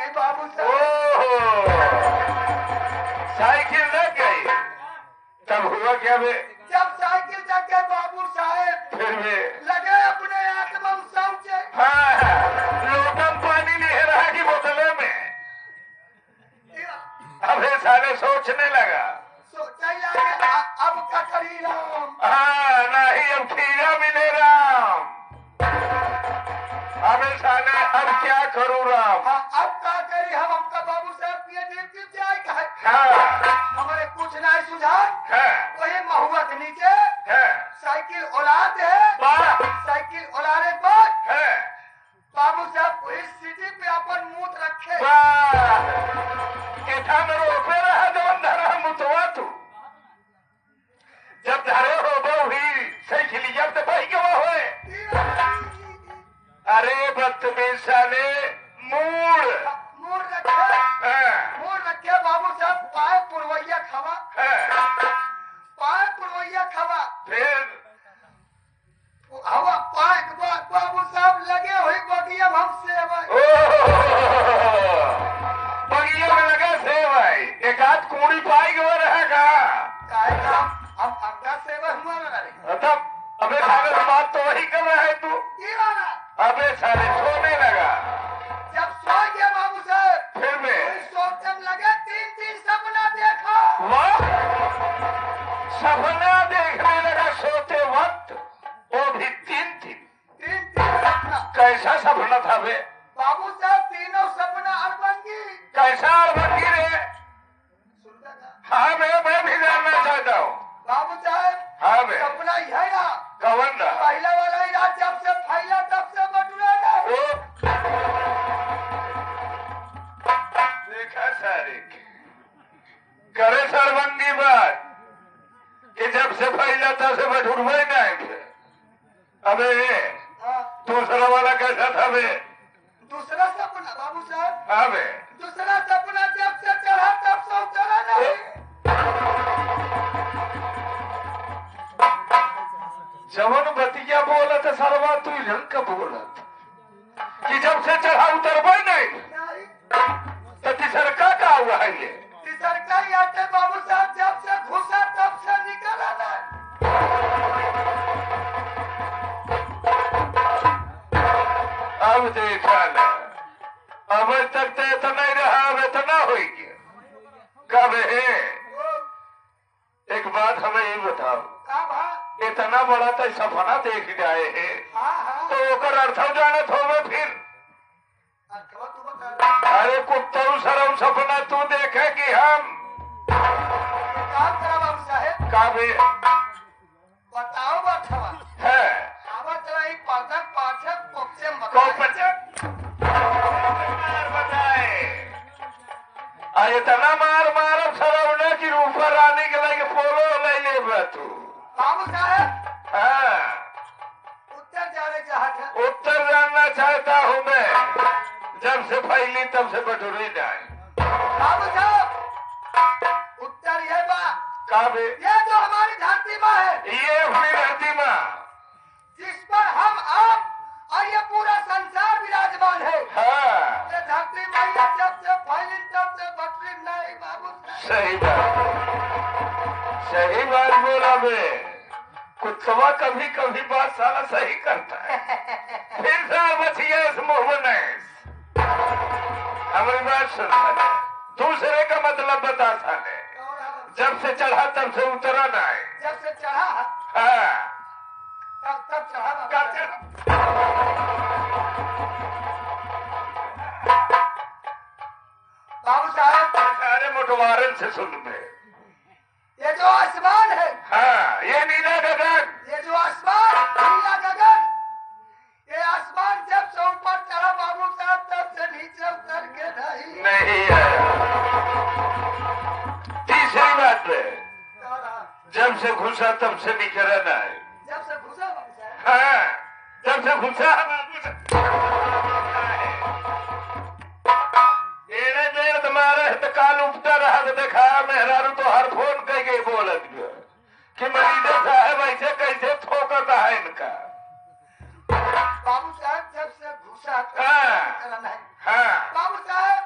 गई बाबू साहब। ओहो, साइकिल लग गई। तब हुआ क्या बे? जब साइकिल लग गए बाबू साहब फिर भी लगे अपने आत्मम सोचे। हाँ, लोटम पानी नहीं रहा कि बोतलों में। अब ये सारे सोचने लगा। सोचा लगे अब क्या करी राम। हाँ, नहीं अब खीरा मिले राम। अब साले अब क्या करूँ राम। हाँ, अब क्या करी हम। हमका बाबू साहब पीएचडी जाएगा। हाँ, हमारे कुछ नहीं सुझाव। हाँ, वही महुआ के नीचे हाँ, साइकिल उलाद है। वाह, साइकिल उलाने के बाद हाँ, बाबू साहब पुलिस सिटी पे अपन मूत रखे। वाह, केठा में रोपे रहा जवन धरा मुतवा तू। जब धरे हो बहु साइकिल जब तो भाई गवा होए। अरे बदतमीज साले, मूड मूड रखे। हाँ, मूड रखे बाबू साहब पाए पुरवैया खवा। हाँ, पाए पुरवैया खवा। फिर हवा पाए के बाद बाबू साहब लगे हुई बगिया हमसे बगिया में लगा सेव आई। एक आध कूड़ी पाई गवा रहेगा। हम अंडा सेवा हुआ ना। तब अबे साले बात तो वही कर रहा है तू। अबे साले सोने लगा। जब सो गया बाबू साहब फिर में सोचने लगे तीन सपना देखा। वाह, सपना देखने लगा सोते वक्त, वो भी तीन सपना। कैसा सपना था बे? बाबू साहब तीनों सपना अरबंगी। कैसा अरबंगी रे? हाँ मैं भी जानना चाहता हूँ। बाबू साहब हाँ बे, सपना यही ना। कवन ना पहला वाला ही रात जब से फैला तब से बटुरा ना। देखा सारे करे सरबंगी बात कि जब से फैला तब से बटुरवे नहीं। अबे दूसरा वाला कैसा था बे? दूसरा सपना बाबू साहब। हाँ बे, दूसरा सपना जब से चढ़ा तब से उतरा नहीं। जवन बतिया बोलत सरवा तू रंग का बोलत कि जब से चढ़ा उतरबे नहीं तो तीसरका का हुआ है ये? तीसरका ही आते बाबू साहब जब से घुसा तब से निकला नहीं। अब देखा ना, अब तक तो इतना ही रहा, अब इतना हो गया। कब है? एक बात हमें ये बताओ, इतना बड़ा तो सपना देख जाए है तो ओकर अर्थ जानत होवे फिर? अरे कुत्ता सरम सपना तू देखे कि हम काम करा बाबू साहेब। का बे? बताओ बठवा है आवत रही पदक पाछक पक्षे बताए इतना मार मारब सरवने की ऊपर आने के लगे पोलो ले ले तू। बाबू साहब हाँ, उत्तर जाने चाहता। उत्तर जानना चाहता हूँ मैं। जब से फैली तब से बटुरी जाए। बाबू साहब उत्तर यह बात का बे? ये जो हमारी धरती माँ है, ये अपनी धरती माँ जिस पर हम आप और ये पूरा संसार विराजमान है। हाँ, ये धरती मैया जब से फैली तब से बटुरी नहीं बाबू साहब। सही बात बोला बे। कुत्तवा कभी कभी बात साला सही करता है। फिर साल बचिए इस मुंह में। हमारी बात सुन साले, दूसरे का मतलब बता साले। जब से चढ़ा तब से उतरा ना है। जब से चढ़ा हाँ, तब चढ़ा कब चढ़ा? बाबू साहब सारे मोटवारन से सुन में। ये जो आसमान है, हाँ, ये नीला गगन, ये जो आसमान नीला गगन, ये आसमान जब से ऊपर चढ़ा बाबू साहब तब से नीचे उतर के नहीं है। तीसरी बात पे जब से घुसा तब से निकला ना है। जब से घुसा बाबू साहब। हाँ, जब से घुसा एड़े देर तुम्हारे तो काल उपता रहा तो देखा मेहरारू तो हर फोन कह गई बोलत कि मरीजा साहब ऐसे कैसे ठोकता है इनका। बाबू साहब जब से घुसा हाँ, निकला नहीं। हाँ, बाबू साहब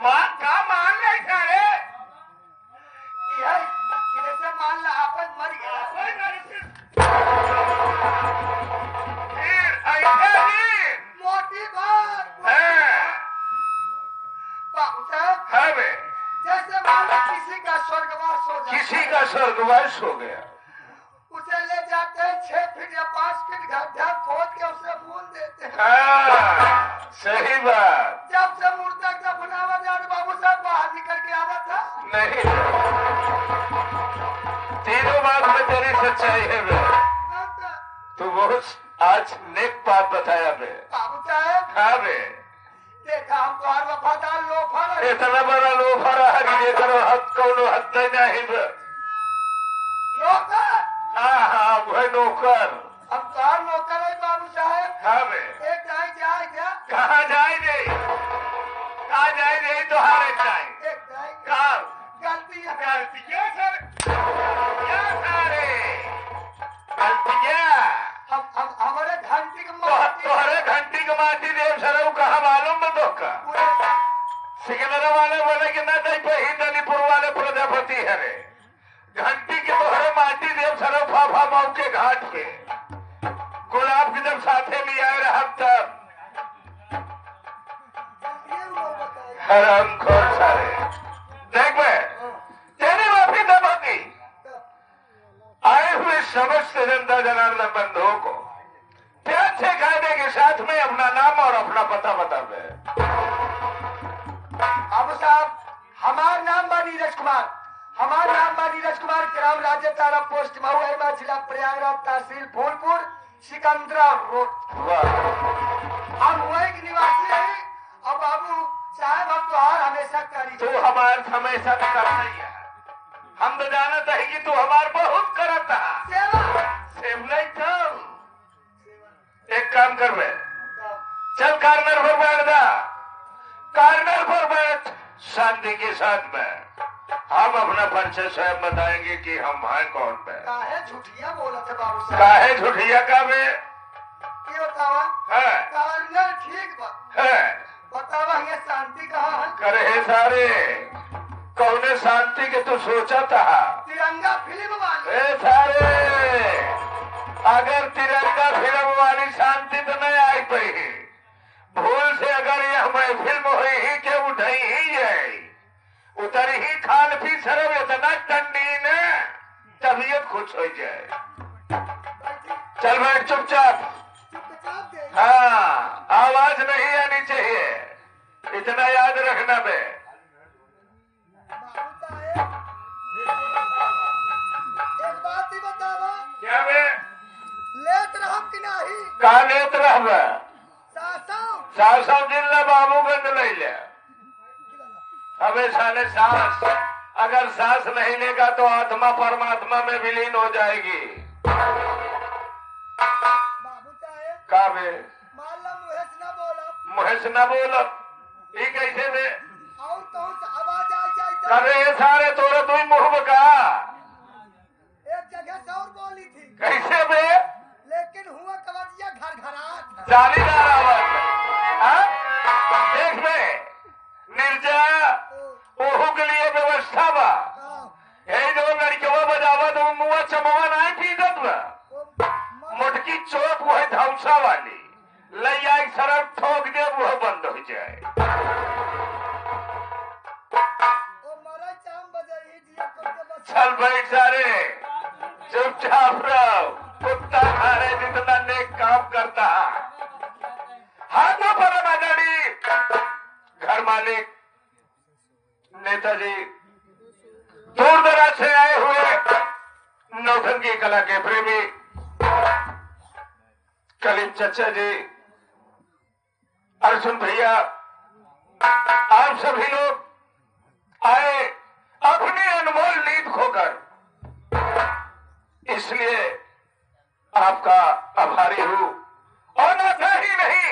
का मान ले सारे जैसे मान ला आपन मर गया फिर ऐसे ही मोटी बात है। बाबू साहब हाँ बे, जैसे मान ला किसी का स्वर्गवास हो जाए, किसी का स्वर्गवास हो गया, उसे ले जाते हैं 6 फीट या 5 फीट गड्ढा खोद के उसे मूल देते हैं। हाँ सही बात। जब से मुर्दा का बनावा जाने बाबू साहब बाहर निकल के आना था नहीं, तीनों बात में तेरी सच्चाई है बे। तू बहुत आज नेक बात बताया बे। बाबू साहब हाँ बे, देखा हम तो हर वफादार लोफर है। इतना बड़ा लोफा रहा कि लेकर हद कौनो हद नहीं बे। नौकर हाँ वह नौकर। हम तो हर नौकर है बाबू साहब। हाँ बे, एक टाइम जाए क्या कहाँ जाए नहीं, कहाँ जाए नहीं तो हारे जाए। एक टाइम कहाँ गलतियां गलतियाँ सर, क्या सारे गलतियाँ। हम हमारे घंटी के तोहरे घंटी के माटी देव सरऊ कहा मालूम में तो का सिकंदर वाले बोले कि ना दई पे ही दलीपुर वाले प्रजापति है रे। घंटी के तोहरे माटी देव सरऊ फाफा माऊ के घाट पे गुलाब की जब साथे में आए रहा तब हराम खोर सारे। देख बे, तेरी माफी तब होगी आए हुए समस्त जनता जनार्दन बंधुओं को प्यार से कायदे के साथ में अपना नाम और अपना पता बता दे। बाबू साहब हमारा नाम बा नीरज कुमार। हमारा नाम बा नीरज कुमार, ग्राम राज्य तारा, पोस्ट महुआ, जिला प्रयागराज, तहसील फूलपुर, सिकंदरा रोड। वाह, हम वही के निवासी है। और बाबू साहब हम तुहार हमेशा करी तू हमार हमेशा करता ही है। हम तो जानत है कि तू हमार बहुत करता सेवा। सेव नहीं चल। एक काम कर बे, चल कार्नर पर बैठ जा, कार्नर पर बैठ शांति के साथ में हम अपना परिचय स्वयं बताएंगे कि हम हैं कौन पे। काहे झूठिया बोला थे बाबू साहब? काहे झूठिया का बे ये बतावा है, कार्नर ठीक बा, है बतावा ये शांति कहाँ है? करे सारे कौने शांति के तू सोचा था। तिरंगा फिल्म वाली ए सारे अगर तिरंगा फिल्म वाली शांति तो नहीं आई पाई, भूल से अगर यह महफिल हुई ही के उठाई ही है, उतर ही खान पी सरब इतना ठंडी ने तबीयत खुश हो जाए। चल बैठ चुपचाप। चुपचाप दे। हाँ आवाज नहीं आनी चाहिए, इतना याद रखना बे। बाबू साहब एक बात ही बतावा, क्या बे, लेट रहब कि नहीं? का लेत रह सासौ सासौ जिला बाबूगंज नहीं ले, हमेशा ने सांस, अगर सांस नहीं लेगा तो आत्मा परमात्मा में विलीन हो जाएगी। बाबू साहब का बे, मालूम मुहेश न बोला मुहेश न बोलब ये कैसे बे, और तो आवाज आ जाए तो करे सारे तोरे तू मुंह का एक जगह से और बोली थी, कैसे बे, लेकिन हुआ कवजिया घर घरात। जालीदार आवाज। हाँ? देख बे निर्जा ओहू के लिए व्यवस्था बा, यही जो लड़कियों बजावा तो मुआ चमवा नहीं पीटत बा, मोटकी चौक वह धौसा वाली लई आई सरफ ठोक दे वह बंद हो जाए। चल बैठ सारे चुपचाप रहो, कुत्ता खा रहे जितना नेक काम करता। हाथों पर मदड़ी घर मालिक नेताजी, दूर दराज से आए हुए नौटंकी कला के प्रेमी कलीम चचा जी, अर्जुन भैया, आप सभी लोग आए अपनी अनमोल नींद खोकर, इसलिए आपका आभारी हूं। और न ही नहीं